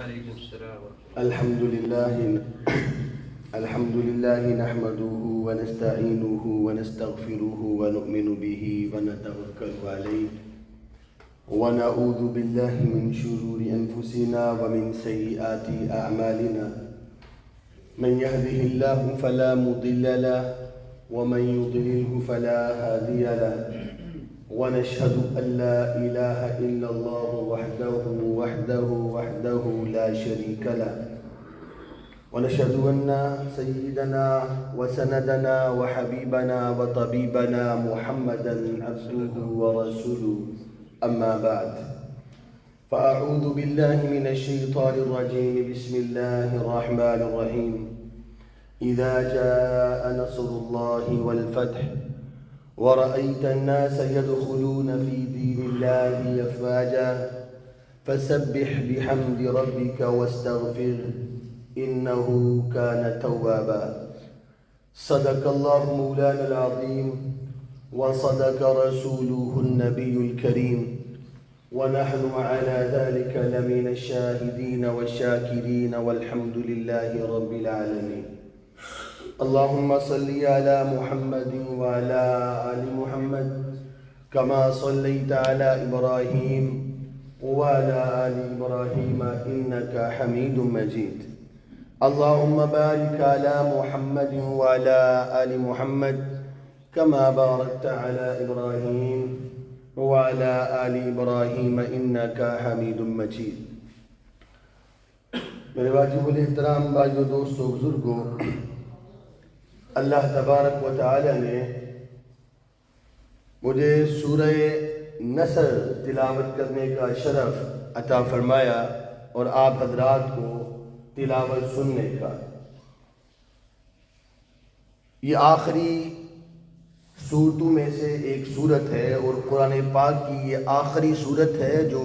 وعلیکم السلام الحمد لله نحمده ونستعينه ونستغفره ونؤمن به ونتوكل عليه ونعوذ بالله من شرور أنفسنا ومن سيئات أعمالنا من يهده الله فلا مضل له ومن يضلله فلا هادي له ونشهد أن لا إله إلا الله وحده لا شريك له ونشهد أن سيدنا وسندنا وحبيبنا وطبيبنا محمدا عبده ورسوله أما بعد فأعوذ بالله من الشيطان الرجيم بسم الله الرحمن الرحيم إذا جاء نصر الله والفتح ورأيت الناس يدخلون في دين الله أفواجا فسبح بحمد ربك واستغفره إنه كان توابا صدق الله مولانا العظيم وصدق رسوله النبي الكريم ونحن على ذلك لمن الشاهدين والشاكرين والحمد لله رب العالمين اللهم صل على محمد وعلى آل محمد كما صليت على إبراهيم وعلى آل إبراهيم إنك حميد مجيد اللهم بارك على محمد وعلى آل محمد كما باركت على إبراهيم وعلى آل إبراهيم إنك حميد مجيد میرے واجب الاحترام بھائیو دوستو بزرگوں، اللہ تبارک و تعالی نے مجھے سورہ نصر تلاوت کرنے کا شرف عطا فرمایا اور آپ حضرات کو تلاوت سننے کا۔ یہ آخری سورتوں میں سے ایک سورت ہے اور قرآن پاک کی یہ آخری سورت ہے جو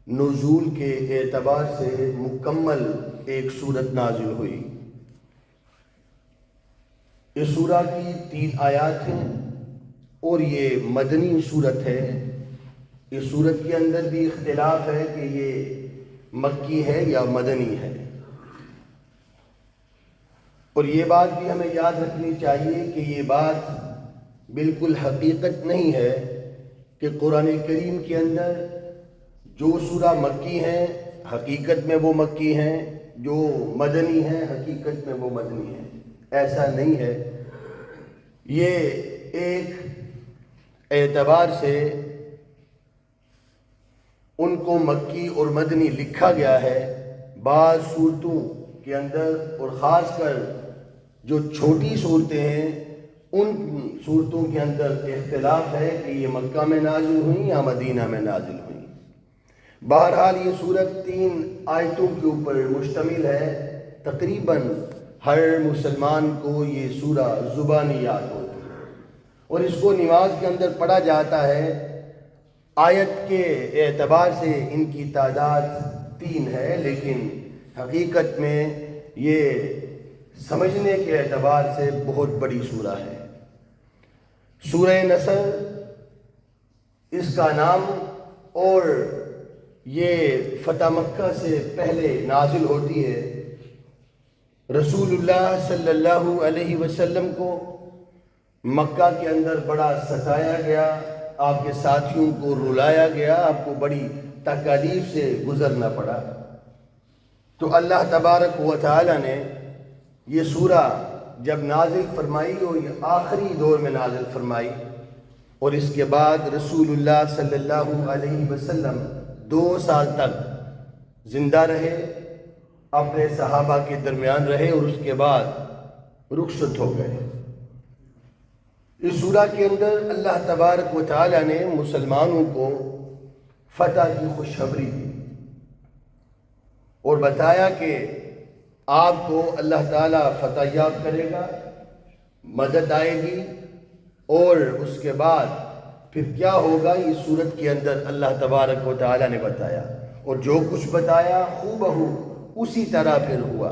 نزول کے اعتبار سے مکمل ایک سورت نازل ہوئی۔ اس سورہ کی 3 آیات ہیں اور یہ مدنی سورت ہے۔ اس سورت کے اندر بھی اختلاف ہے کہ یہ مکی ہے یا مدنی ہے، اور یہ بات بھی ہمیں یاد رکھنی چاہیے کہ یہ بات بالکل حقیقت نہیں ہے کہ قرآن کریم کے اندر جو سورہ مکی ہیں حقیقت میں وہ مکی ہیں، جو مدنی ہیں حقیقت میں وہ مدنی ہیں۔ ایسا نہیں ہے، یہ ایک اعتبار سے ان کو مکی اور مدنی لکھا گیا ہے۔ بعض صورتوں کے اندر اور خاص کر جو چھوٹی صورتیں ہیں ان صورتوں کے اندر اختلاف ہے کہ یہ مکہ میں نازل ہوئیں یا مدینہ میں نازل ہوئیں۔ بہرحال یہ صورت 3 آیتوں کے اوپر مشتمل ہے۔ تقریباً ہر مسلمان کو یہ سورہ زبانی یاد ہوتی ہے اور اس کو نماز کے اندر پڑھا جاتا ہے۔ آیت کے اعتبار سے ان کی تعداد 3 ہے، لیکن حقیقت میں یہ سمجھنے کے اعتبار سے بہت بڑی سورہ ہے۔ سورہ نصر اس کا نام، اور یہ فتح مکہ سے پہلے نازل ہوتی ہے۔ رسول اللہ صلی اللہ علیہ وسلم کو مکہ کے اندر بڑا ستایا گیا، آپ کے ساتھیوں کو رلایا گیا، آپ کو بڑی تکالیف سے گزرنا پڑا۔ تو اللہ تبارک و تعالی نے یہ سورہ جب نازل فرمائی اور یہ آخری دور میں نازل فرمائی، اور اس کے بعد رسول اللہ صلی اللہ علیہ وسلم 2 سال تک زندہ رہے، اپنے صحابہ کے درمیان رہے اور اس کے بعد رخصت ہو گئے۔ اس سورہ کے اندر اللہ تبارک و تعالی نے مسلمانوں کو فتح کی خوشخبری دی اور بتایا کہ آپ کو اللہ تعالیٰ فتح یاب کرے گا، مدد آئے گی، اور اس کے بعد پھر کیا ہوگا اس صورت کے اندر اللہ تبارک و تعالیٰ نے بتایا، اور جو کچھ بتایا خوبہو اسی طرح پھر ہوا۔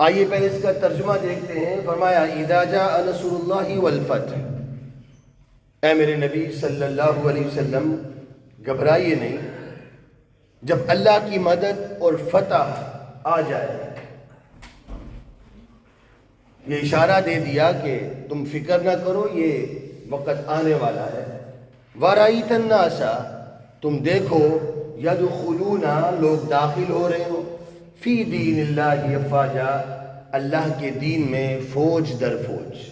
آئیے پہلے اس کا ترجمہ دیکھتے ہیں۔ فرمایا اذا جاء نصر اللہ والفتح، اے میرے نبی صلی اللہ علیہ وسلم گھبرائیے نہیں، جب اللہ کی مدد اور فتح آ جائے. یہ اشارہ دے دیا کہ تم فکر نہ کرو، یہ وقت آنے والا ہے. وَرَأَيْتَ النَّاسَ، تم دیکھو، يَدْخُلُونَ، لوگ داخل ہو رہے ہو، فِي دِينِ اللَّهِ أَفْوَاجًا، اللہ کے دین میں فوج در فوج.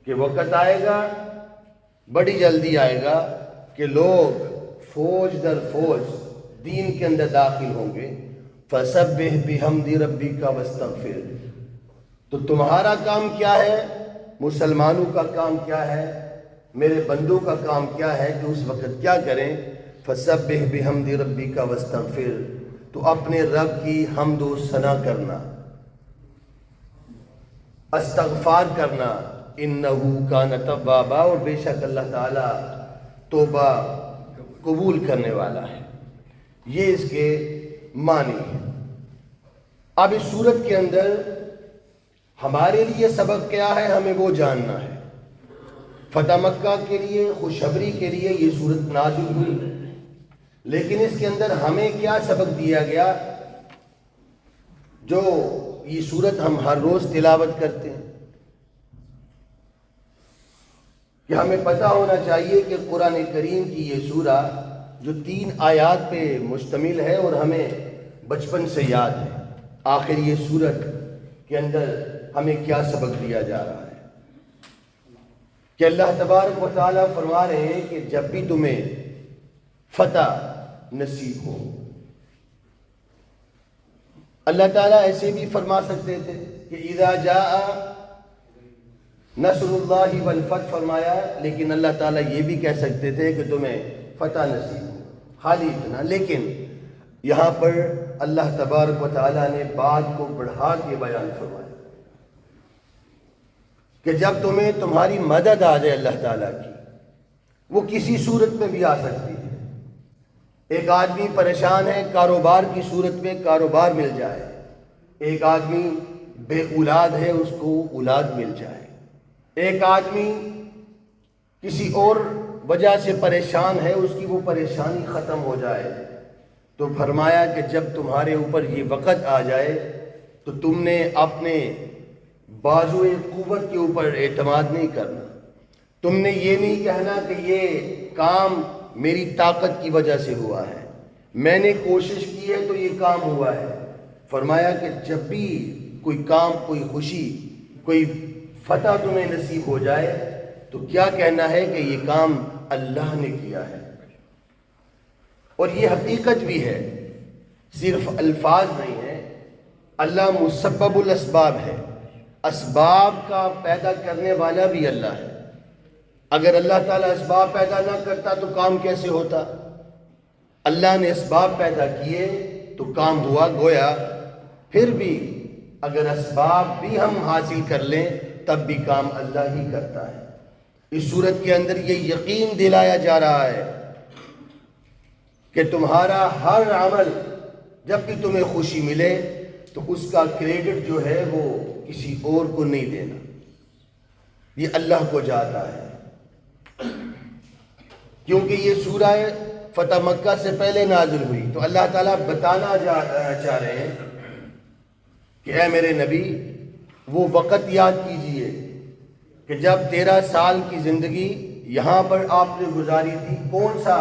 کہ وقت آئے گا، بڑی جلدی آئے گا کہ لوگ فوج در فوج دین کے اندر داخل ہوں گے. فَسَبِّحْ بِحَمْدِ رَبِّكَ وَاسْتَغْفِرْ. تو تمہارا کام کیا ہے، مسلمانوں کا کام کیا ہے، میرے بندوں کا کام کیا ہے کہ اس وقت کیا کریں؟ فَسَبِّحْ بِحَمْدِ رَبِّكَ وَاسْتَغْفِرْ، تو اپنے رب کی حمد و ثنا کرنا، استغفار کرنا. اِنَّهُ كَانَ تَوَّابًا، اور بے شک اللہ تعالیٰ توبہ قبول کرنے والا ہے. یہ اس کے معنی ہے. اب اس صورت کے اندر ہمارے لیے سبق کیا ہے، ہمیں وہ جاننا ہے. فتح مکہ کے لیے، خوشخبری کے لیے یہ صورت نازل ہوئی، لیکن اس کے اندر ہمیں کیا سبق دیا گیا جو یہ صورت ہم ہر روز تلاوت کرتے ہیں؟ کہ ہمیں پتہ ہونا چاہیے کہ قرآن کریم کی یہ سورہ جو 3 آیات پہ مشتمل ہے اور ہمیں بچپن سے یاد ہے، آخر یہ سورت کے اندر ہمیں کیا سبق دیا جا رہا ہے. کہ اللہ تبارک و تعالیٰ فرما رہے ہیں کہ جب بھی تمہیں فتح نصیب ہو، اللہ تعالیٰ ایسے بھی فرما سکتے تھے کہ اذا جاء نصر اللہ والفتح فرمایا، لیکن اللہ تعالیٰ یہ بھی کہہ سکتے تھے کہ تمہیں فتح نصیب ہو، خالی اتنا. لیکن یہاں پر اللہ تبارک و تعالیٰ نے بات کو بڑھا کے بیان فرمایا کہ جب تمہیں تمہاری مدد آ جائے اللہ تعالیٰ کی، وہ کسی صورت میں بھی آ سکتی ہے. ایک آدمی پریشان ہے، کاروبار کی صورت میں کاروبار مل جائے. ایک آدمی بے اولاد ہے، اس کو اولاد مل جائے. ایک آدمی کسی اور وجہ سے پریشان ہے، اس کی وہ پریشانی ختم ہو جائے. تو فرمایا کہ جب تمہارے اوپر یہ وقت آ جائے تو تم نے اپنے بازوئے قوت کے اوپر اعتماد نہیں کرنا. تم نے یہ نہیں کہنا کہ یہ کام میری طاقت کی وجہ سے ہوا ہے، میں نے کوشش کی ہے تو یہ کام ہوا ہے. فرمایا کہ جب بھی کوئی کام، کوئی خوشی، کوئی فتح تمہیں نصیب ہو جائے تو کیا کہنا ہے کہ یہ کام اللہ نے کیا ہے. اور یہ حقیقت بھی ہے، صرف الفاظ نہیں ہے. اللہ مسبب الاسباب ہے، اسباب کا پیدا کرنے والا بھی اللہ ہے. اگر اللہ تعالیٰ اسباب پیدا نہ کرتا تو کام کیسے ہوتا؟ اللہ نے اسباب پیدا کیے تو کام ہوا. گویا پھر بھی اگر اسباب بھی ہم حاصل کر لیں تب بھی کام اللہ ہی کرتا ہے. اس صورت کے اندر یہ یقین دلایا جا رہا ہے کہ تمہارا ہر عمل جب بھی تمہیں خوشی ملے تو اس کا کریڈٹ جو ہے وہ کسی اور کو نہیں دینا، یہ اللہ کو جاتا ہے. کیونکہ یہ سورہ فتح مکہ سے پہلے نازل ہوئی تو اللہ تعالیٰ بتانا چاہ رہے ہیں کہ اے میرے نبی، وہ وقت یاد کیجئے کہ جب 13 سال کی زندگی یہاں پر آپ نے گزاری تھی. کون سا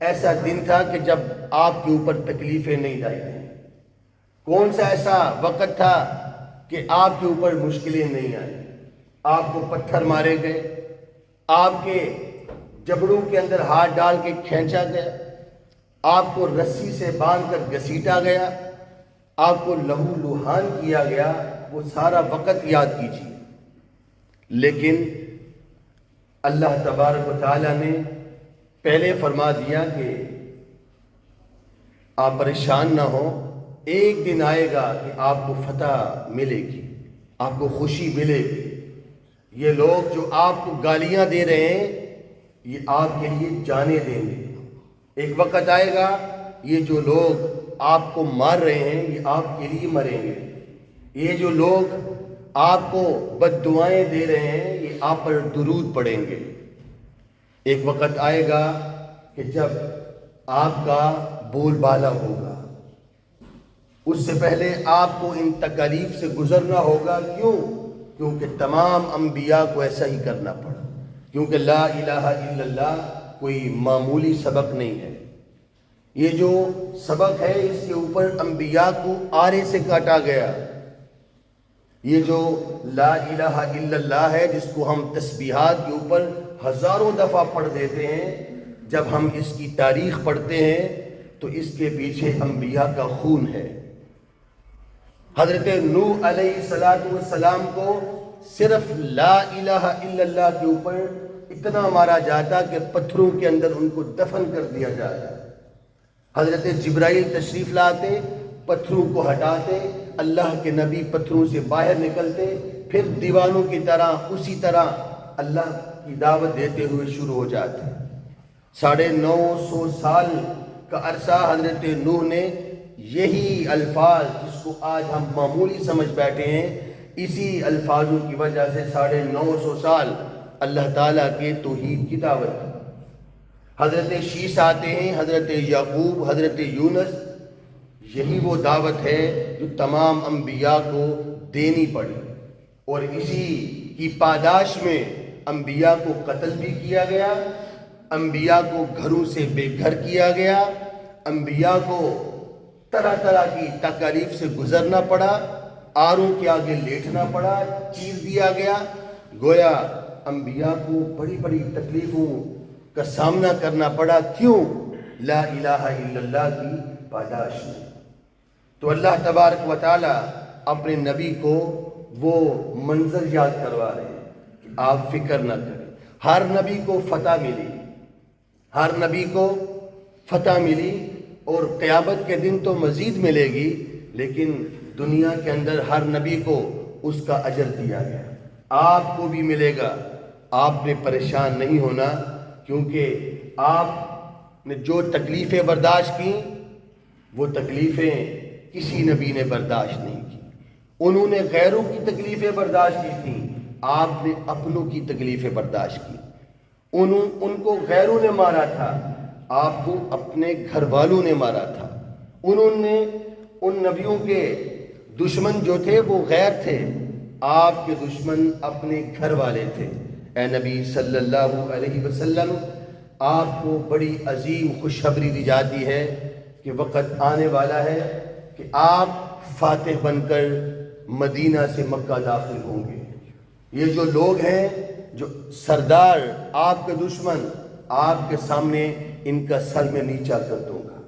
ایسا دن تھا کہ جب آپ کے اوپر تکلیفیں نہیں آئی تھیں؟ کون سا ایسا وقت تھا کہ آپ کے اوپر مشکلیں نہیں آئیں؟ آپ کو پتھر مارے گئے، آپ کے جبڑوں کے اندر ہاتھ ڈال کے کھینچا گیا، آپ کو رسی سے باندھ کر گھسیٹا گیا، آپ کو لہو لہان کیا گیا. وہ سارا وقت یاد کیجیے. لیکن اللہ تبارک و تعالیٰ نے پہلے فرما دیا کہ آپ پریشان نہ ہوں، ایک دن آئے گا کہ آپ کو فتح ملے گی، آپ کو خوشی ملے گی. یہ لوگ جو آپ کو گالیاں دے رہے ہیں یہ آپ کے لیے جانیں دیں گے. ایک وقت آئے گا یہ جو لوگ آپ کو مار رہے ہیں یہ آپ کے لیے مریں گے. یہ جو لوگ آپ کو بد دعائیں دے رہے ہیں یہ آپ پر درود پڑیں گے. ایک وقت آئے گا کہ جب آپ کا بول بالا ہوگا، اس سے پہلے آپ کو ان تکالیف سے گزرنا ہوگا۔ کیوں؟ کیونکہ تمام انبیاء کو ایسا ہی کرنا پڑا، کیونکہ لا الہ الا اللہ کوئی معمولی سبق نہیں ہے۔ یہ جو سبق ہے اس کے اوپر انبیاء کو آرے سے کاٹا گیا۔ یہ جو لا الہ الا اللہ ہے، جس کو ہم تسبیحات کے اوپر ہزاروں دفعہ پڑھ دیتے ہیں، جب ہم اس کی تاریخ پڑھتے ہیں تو اس کے پیچھے انبیاء کا خون ہے۔ حضرت نوح علیہ السلام کو صرف لا الہ الا اللہ کے اوپر اتنا مارا جاتا کہ پتھروں کے اندر ان کو دفن کر دیا جاتا۔ حضرت جبرائیل تشریف لاتے، پتھروں کو ہٹاتے، اللہ کے نبی پتھروں سے باہر نکلتے، پھر دیوانوں کی طرح اسی طرح اللہ کی دعوت دیتے ہوئے شروع ہو جاتے۔ 950 سال کا عرصہ حضرت نوح نے یہی الفاظ، جس کو آج ہم معمولی سمجھ بیٹھے ہیں، اسی الفاظوں کی وجہ سے 950 سال اللہ تعالیٰ کے توحید کی دعوت۔ حضرت شیس آتے ہیں، حضرت یعقوب، حضرت یونس، یہی وہ دعوت ہے جو تمام انبیاء کو دینی پڑی، اور اسی کی پاداش میں انبیاء کو قتل بھی کیا گیا، انبیاء کو گھروں سے بے گھر کیا گیا، انبیاء کو طرح طرح کی تکالیف سے گزرنا پڑا، آروں کے آگے لیٹنا پڑا، چیر دیا گیا۔ گویا انبیاء کو بڑی بڑی تکلیفوں کا سامنا کرنا پڑا۔ کیوں؟ لا الہ الا اللہ کی پاداش میں۔ تو اللہ تبارک و تعالی اپنے نبی کو وہ منظر یاد کروا رہے ہیں کہ آپ فکر نہ کریں۔ ہر نبی کو فتح ملی، ہر نبی کو فتح ملی، اور قیامت کے دن تو مزید ملے گی، لیکن دنیا کے اندر ہر نبی کو اس کا اجر دیا گیا۔ آپ کو بھی ملے گا، آپ نے پریشان نہیں ہونا، کیونکہ آپ نے جو تکلیفیں برداشت کی وہ تکلیفیں کسی نبی نے برداشت نہیں کی۔ انہوں نے غیروں کی تکلیفیں برداشت کی تھیں، آپ نے اپنوں کی تکلیفیں برداشت کی۔ ان کو غیروں نے مارا تھا، آپ کو اپنے گھر والوں نے مارا تھا۔ انہوں نے ان نبیوں کے دشمن جو تھے وہ غیر تھے، آپ کے دشمن اپنے گھر والے تھے۔ اے نبی صلی اللہ علیہ وسلم، آپ کو بڑی عظیم خوشخبری دی جاتی ہے کہ وقت آنے والا ہے کہ آپ فاتح بن کر مدینہ سے مکہ داخل ہوں گے۔ یہ جو لوگ ہیں، جو سردار آپ کے دشمن، آپ کے سامنے ان کا سر میں نیچا کر دوں گا۔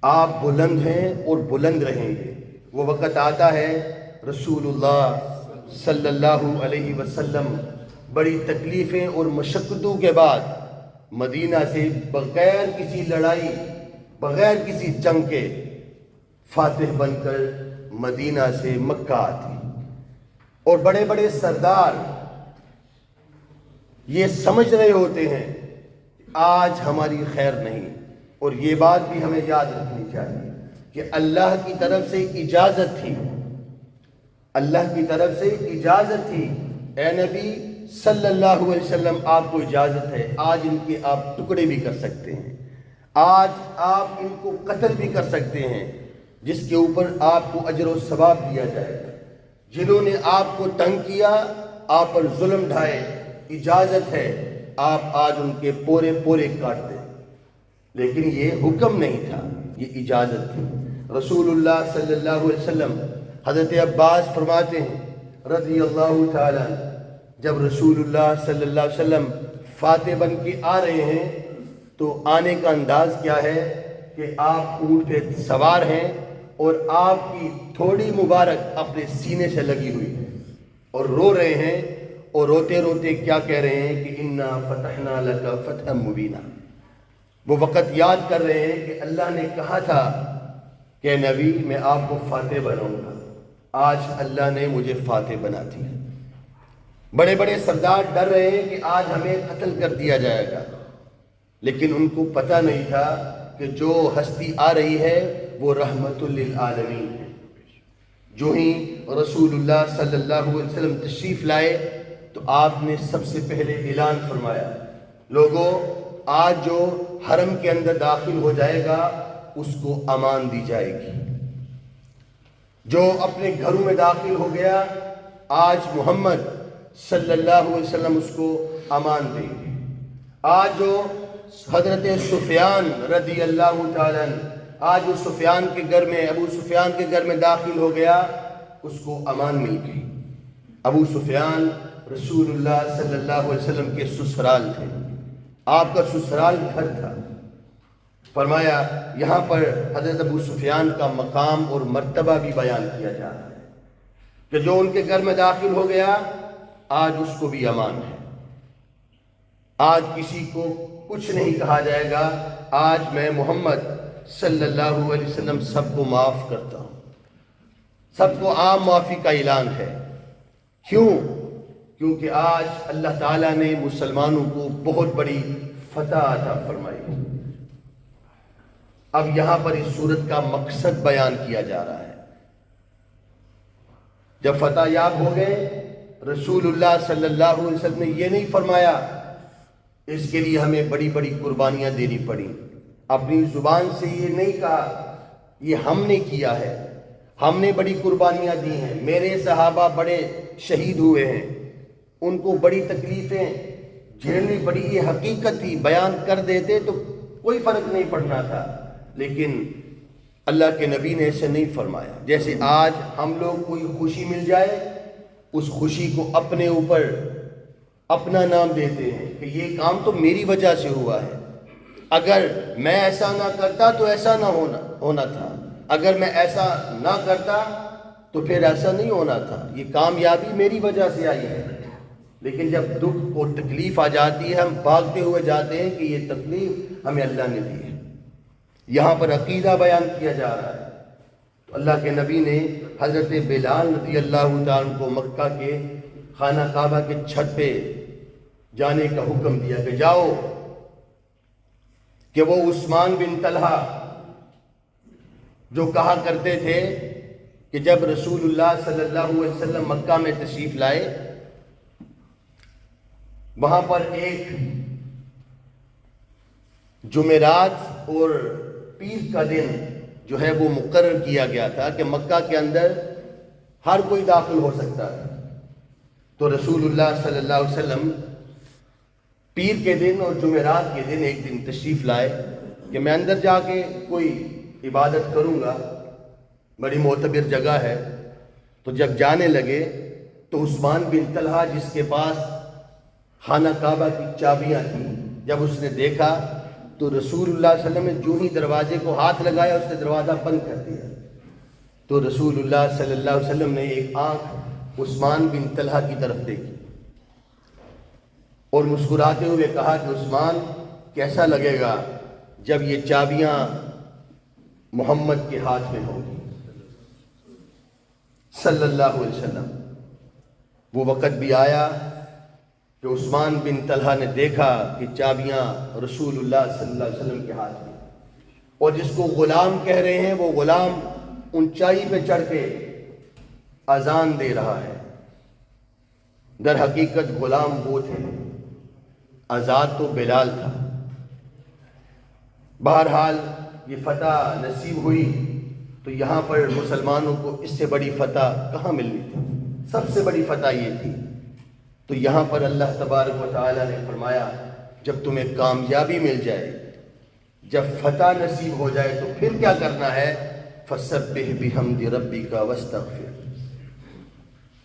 آپ بلند ہیں اور بلند رہیں گے۔ وہ وقت آتا ہے، رسول اللہ صلی اللہ علیہ وسلم بڑی تکلیفیں اور مشقتوں کے بعد مدینہ سے بغیر کسی لڑائی، بغیر کسی جنگ کے فاتح بن کر مدینہ سے مکہ آتی، اور بڑے بڑے سردار یہ سمجھ رہے ہوتے ہیں آج ہماری خیر نہیں۔ اور یہ بات بھی ہمیں یاد رکھنی چاہیے کہ اللہ کی طرف سے اجازت تھی، اللہ کی طرف سے اجازت تھی۔ اے نبی صلی اللہ علیہ وسلم، آپ کو اجازت ہے، آج ان کے آپ ٹکڑے بھی کر سکتے ہیں، آج آپ ان کو قتل بھی کر سکتے ہیں، جس کے اوپر آپ کو اجر و ثواب دیا جائے گا۔ جنہوں نے آپ کو تنگ کیا، آپ پر ظلم ڈھائے، اجازت ہے آپ آج ان کے پورے پورے کاٹ دیں۔ لیکن یہ حکم نہیں تھا، یہ اجازت تھی۔ رسول اللہ صلی اللہ علیہ وسلم، حضرت عباس فرماتے ہیں رضی اللہ تعالیٰ، جب رسول اللہ صلی اللہ علیہ وسلم فاتح بن کے آ رہے ہیں تو آنے کا انداز کیا ہے کہ آپ اونٹ پہ سوار ہیں اور آپ کی تھوڑی مبارک اپنے سینے سے لگی ہوئی ہے اور رو رہے ہیں، اور روتے روتے کیا کہہ رہے ہیں کہ انا فتحنا لک فتحا مبینا۔ وہ وقت یاد کر رہے ہیں کہ اللہ نے کہا تھا کہ نبی میں آپ کو فاتح بناؤں گا، آج اللہ نے مجھے فاتح بنا دیا۔ بڑے بڑے سردار ڈر رہے ہیں کہ آج ہمیں قتل کر دیا جائے گا، لیکن ان کو پتہ نہیں تھا کہ جو ہستی آ رہی ہے وہ رحمت للعالمین ہے۔ جو ہی رسول اللہ صلی اللہ علیہ وسلم تشریف لائے تو آپ نے سب سے پہلے اعلان فرمایا، لوگوں آج جو حرم کے اندر داخل ہو جائے گا اس کو امان دی جائے گی۔ جو اپنے گھروں میں داخل ہو گیا، آج محمد صلی اللہ علیہ وسلم اس کو امان دیں گے۔ آج جو حضرت سفیان رضی اللہ تعالیٰ عنہ، آج وہ سفیان کے گھر میں، ابو سفیان کے گھر میں داخل ہو گیا، اس کو امان مل گئی۔ ابو سفیان رسول اللہ صلی اللہ علیہ وسلم کے سسرال تھے، آپ کا سسرال گھر تھا۔ فرمایا یہاں پر حضرت ابو سفیان کا مقام اور مرتبہ بھی بیان کیا جا رہا ہے کہ جو ان کے گھر میں داخل ہو گیا، آج اس کو بھی امان ہے۔ آج کسی کو کچھ نہیں کہا جائے گا۔ آج میں محمد صلی اللہ علیہ وسلم سب کو معاف کرتا ہوں، سب کو عام معافی کا اعلان ہے۔ کیوں؟ کیونکہ آج اللہ تعالیٰ نے مسلمانوں کو بہت بڑی فتح عطا فرمائی۔ اب یہاں پر اس صورت کا مقصد بیان کیا جا رہا ہے۔ جب فتح یاب ہو گئے، رسول اللہ صلی اللہ علیہ وسلم نے یہ نہیں فرمایا اس کے لیے ہمیں بڑی بڑی قربانیاں دینی پڑیں، اپنی زبان سے یہ نہیں کہا یہ ہم نے کیا ہے، ہم نے بڑی قربانیاں دی ہیں، میرے صحابہ بڑے شہید ہوئے ہیں، ان کو بڑی تکلیفیں جھیلنی پڑی، یہ حقیقت تھی، بیان کر دیتے تو کوئی فرق نہیں پڑنا تھا۔ لیکن اللہ کے نبی نے ایسے نہیں فرمایا۔ جیسے آج ہم لوگ کوئی خوشی مل جائے، اس خوشی کو اپنے اوپر اپنا نام دیتے ہیں کہ یہ کام تو میری وجہ سے ہوا ہے، اگر میں ایسا نہ کرتا تو ایسا نہ ہونا تھا، اگر میں ایسا نہ کرتا تو پھر ایسا نہیں ہونا تھا، یہ کامیابی میری وجہ سے آئی ہے۔ لیکن جب دکھ اور تکلیف آ جاتی ہے، ہم بھاگتے ہوئے جاتے ہیں کہ یہ تکلیف ہمیں اللہ نے دی ہے۔ یہاں پر عقیدہ بیان کیا جا رہا ہے۔ تو اللہ کے نبی نے حضرت بلال رضی اللہ تعالیٰ عنہ کو مکہ کے خانہ کعبہ کے چھت پہ جانے کا حکم دیا کہ جاؤ، کہ وہ عثمان بن طلحہ جو کہا کرتے تھے کہ جب رسول اللہ صلی اللہ علیہ وسلم مکہ میں تشریف لائے، وہاں پر ایک جمعرات اور پیر کا دن جو ہے وہ مقرر کیا گیا تھا کہ مکہ کے اندر ہر کوئی داخل ہو سکتا ہے۔ تو رسول اللہ صلی اللہ علیہ وسلم پیر کے دن اور جمعرات کے دن ایک دن تشریف لائے کہ میں اندر جا کے کوئی عبادت کروں گا، بڑی معتبر جگہ ہے۔ تو جب جانے لگے تو عثمان بن طلحہ جس کے پاس خانہ کعبہ کی چابیاں تھیں، جب اس نے دیکھا تو رسول اللہ صلی اللہ علیہ وسلم نے جو ہی دروازے کو ہاتھ لگایا اس نے دروازہ بند کر دیا۔ تو رسول اللہ صلی اللہ علیہ وسلم نے ایک آنکھ عثمان بن طلحہ کی طرف دیکھی اور مسکراتے ہوئے کہا کہ عثمان کیسا لگے گا جب یہ چابیاں محمد کے ہاتھ میں ہوں گی صلی اللہ علیہ وسلم۔ وہ وقت بھی آیا کہ عثمان بن طلحہ نے دیکھا کہ چابیاں رسول اللہ صلی اللہ علیہ وسلم کے ہاتھ میں، اور جس کو غلام کہہ رہے ہیں وہ غلام اونچائی پہ چڑھ کے اذان دے رہا ہے، در حقیقت غلام وہ تھے، آزاد تو بلال تھا۔ بہرحال یہ فتح نصیب ہوئی تو یہاں پر مسلمانوں کو اس سے بڑی فتح کہاں ملنی تھی، سب سے بڑی فتح یہ تھی۔ تو یہاں پر اللہ تبارک و تعالیٰ نے فرمایا جب تمہیں کامیابی مل جائے، جب فتح نصیب ہو جائے تو پھر کیا کرنا ہے؟ فَسَبِّحْ بِحَمْدِ رَبِّكَ وَاسْتَغْفِرْ،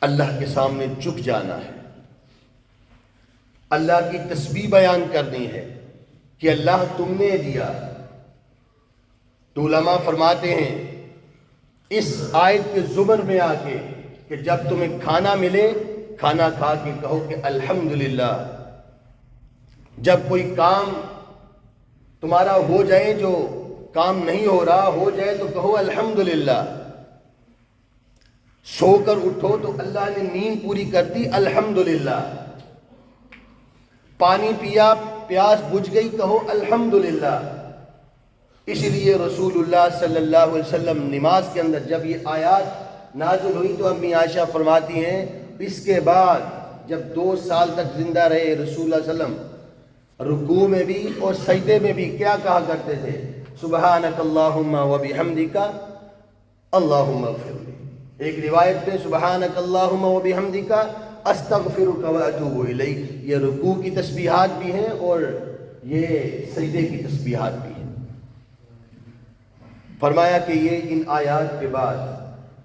اللہ کے سامنے جھک جانا ہے، اللہ کی تسبیح بیان کرنی ہے کہ اللہ تم نے دیا۔ تو علماء فرماتے ہیں اس آیت کے زمر میں آ کے کہ جب تمہیں کھانا ملے، کھانا کھا کے کہو کہ الحمدللہ۔ جب کوئی کام تمہارا ہو جائے، جو کام نہیں ہو رہا ہو جائے تو کہو الحمدللہ۔ سو کر اٹھو تو اللہ نے نیند پوری کر دی، الحمدللہ۔ پانی پیا، پیاس بجھ گئی، کہو الحمدللہ۔ اسی لیے رسول اللہ صلی اللہ علیہ وسلم نماز کے اندر جب یہ آیات نازل ہوئی تو امی عائشہ فرماتی ہیں اس کے بعد جب 2 سال تک زندہ رہے رسول اللہ صلی اللہ علیہ وسلم، رکوع میں بھی اور سجدے میں بھی کیا کہا کرتے تھے؟ سبحانک اللہم و بحمدک اللہم اغفر لی. ایک روایت میں سبحانک اللہم و بحمدک استغفرک و اتوب الیک. یہ رکوع کی تسبیحات بھی ہیں اور یہ سجدے کی تسبیحات بھی ہیں. فرمایا کہ یہ ان آیات کے بعد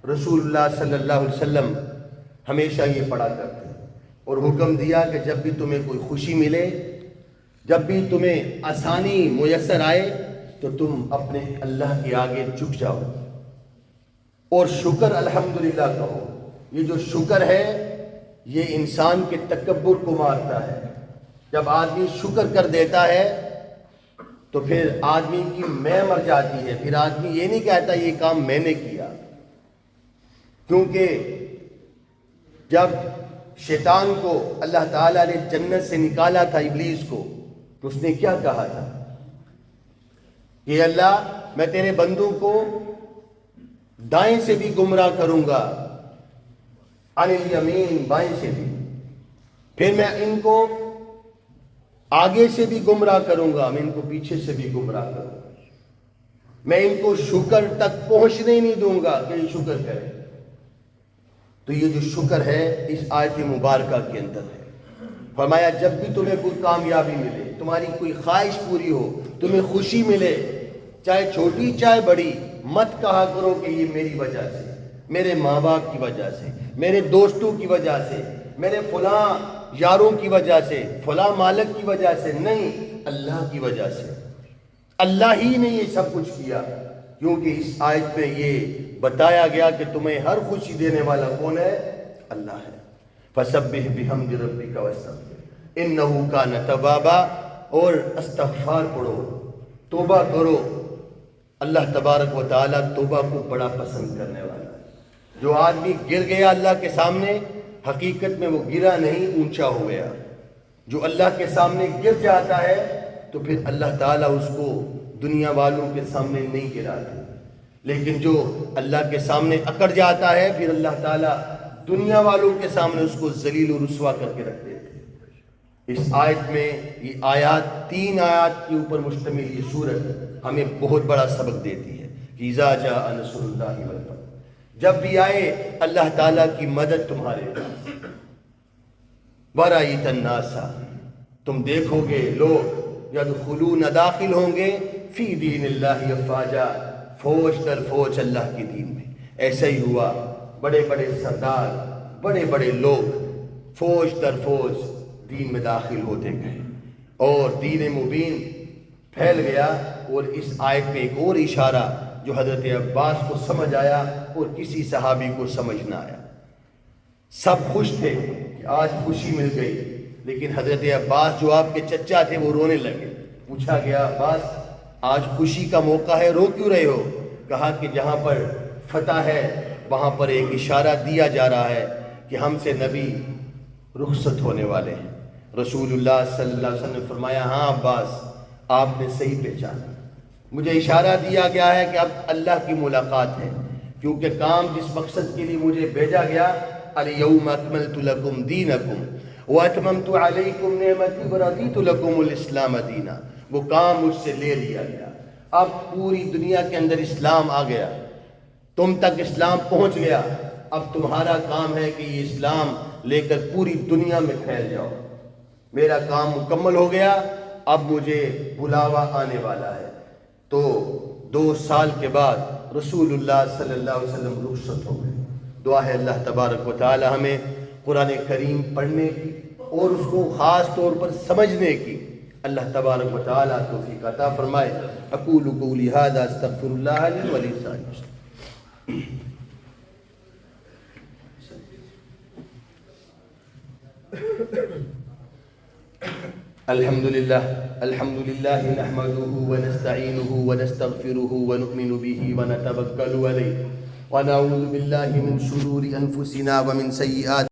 رسول اللہ صلی اللہ علیہ وسلم ہمیشہ یہ پڑھا کرتے ہیں اور حکم دیا کہ جب بھی تمہیں کوئی خوشی ملے، جب بھی تمہیں آسانی میسر آئے تو تم اپنے اللہ کے آگے جھک جاؤ اور شکر الحمدللہ کہو. یہ جو شکر ہے یہ انسان کے تکبر کو مارتا ہے. جب آدمی شکر کر دیتا ہے تو پھر آدمی کی میں مر جاتی ہے. پھر آدمی یہ نہیں کہتا یہ کام میں نے کیا. کیونکہ جب شیطان کو اللہ تعالیٰ نے جنت سے نکالا تھا، ابلیس کو، تو اس نے کیا کہا تھا کہ اللہ میں تیرے بندوں کو دائیں سے بھی گمراہ کروں گا، عن الیمین، بائیں سے بھی، پھر میں ان کو آگے سے بھی گمراہ کروں گا، میں ان کو پیچھے سے بھی گمراہ کروں گا، میں ان کو شکر تک پہنچنے ہی نہیں دوں گا کہ یہ شکر کرے. تو یہ جو شکر ہے اس آیت مبارکہ کے اندر ہے. فرمایا جب بھی تمہیں کوئی کامیابی ملے، تمہاری کوئی خواہش پوری ہو، تمہیں خوشی ملے، چاہے چھوٹی چاہے بڑی، مت کہا کرو کہ یہ میری وجہ سے، میرے ماں باپ کی وجہ سے، میرے دوستوں کی وجہ سے، میرے فلاں یاروں کی وجہ سے، فلاں مالک کی وجہ سے. نہیں، اللہ کی وجہ سے. اللہ ہی نے یہ سب کچھ کیا، کیونکہ اس آیت میں یہ بتایا گیا کہ تمہیں ہر خوشی دینے والا کون ہے؟ اللہ ہے. فسبح بحمد ربک واستغفر انہ کان توابا. اور استغفار پڑھو، توبہ کرو. اللہ تبارک و تعالیٰ توبہ کو بڑا پسند کرنے والا ہے. جو آدمی گر گیا اللہ کے سامنے، حقیقت میں وہ گرا نہیں، اونچا ہو گیا. جو اللہ کے سامنے گر جاتا ہے تو پھر اللہ تعالیٰ اس کو دنیا والوں کے سامنے نہیں گراتے. لیکن جو اللہ کے سامنے اکڑ جاتا ہے پھر اللہ تعالیٰ دنیا والوں کے سامنے اس کو ذلیل و رسوا کر کے رکھ دیتے. اس آیت میں یہ آیات، 3 آیات کے اوپر مشتمل یہ سورت ہمیں بہت بڑا سبق دیتی ہے کہ اذا جاء نصر اللہ والفتح، جب بھی آئے اللہ تعالیٰ کی مدد تمہارے پاس. وَرَأَيْتَ النَّاسَ، تم دیکھو گے لوگ یدخلون، داخل ہوں گے، فی دین اللہ افواجا، فوج در فوج اللہ کے دین میں. ایسا ہی ہوا، بڑے بڑے سردار، بڑے بڑے لوگ فوج در فوج دین میں داخل ہوتے گئے اور دین مبین پھیل گیا. اور اس آیت میں ایک اور اشارہ جو حضرت عباس کو سمجھ آیا اور کسی صحابی کو سمجھ نہ آیا. سب خوش تھے کہ آج خوشی مل گئی، لیکن حضرت عباس جو آپ کے چچا تھے وہ رونے لگے. پوچھا گیا عباس آج خوشی کا موقع ہے، رو کیوں رہے ہو؟ کہا کہ جہاں پر فتح ہے وہاں پر ایک اشارہ دیا جا رہا ہے کہ ہم سے نبی رخصت ہونے والے ہیں. رسول اللہ صلی اللہ علیہ وسلم نے فرمایا ہاں عباس آپ نے صحیح پہچانا، مجھے اشارہ دیا گیا ہے کہ اب اللہ کی ملاقات ہے. کیونکہ کام جس مقصد کے لیے مجھے بھیجا گیا، الیوم اکملت لکم دینکم واتممت علیکم نعمتی ورضیت لکم الاسلام دینا، وہ کام مجھ سے لے لیا گیا. اب پوری دنیا کے اندر اسلام آ گیا، تم تک اسلام پہنچ گیا. اب تمہارا کام ہے کہ یہ اسلام لے کر پوری دنیا میں پھیل جاؤ. میرا کام مکمل ہو گیا، اب مجھے بلاوا آنے والا ہے. تو 2 سال کے بعد رسول اللہ صلی اللہ علیہ وسلم رخصت ہو گئے. دعا ہے اللہ تبارک و تعالی ہمیں قرآن کریم پڑھنے کی اور اس کو خاص طور پر سمجھنے کی اللہ تبارک و تعالی توفیق عطا فرمائے. اقول قولی ھذا استغفر اللہ لی ولسائر المسلمین. الحمد للہ نحمده ونستعینه ونستغفره ونؤمن به ونتوکل علیہ ونعوذ باللہ من شرور انفسنا ومن سیئات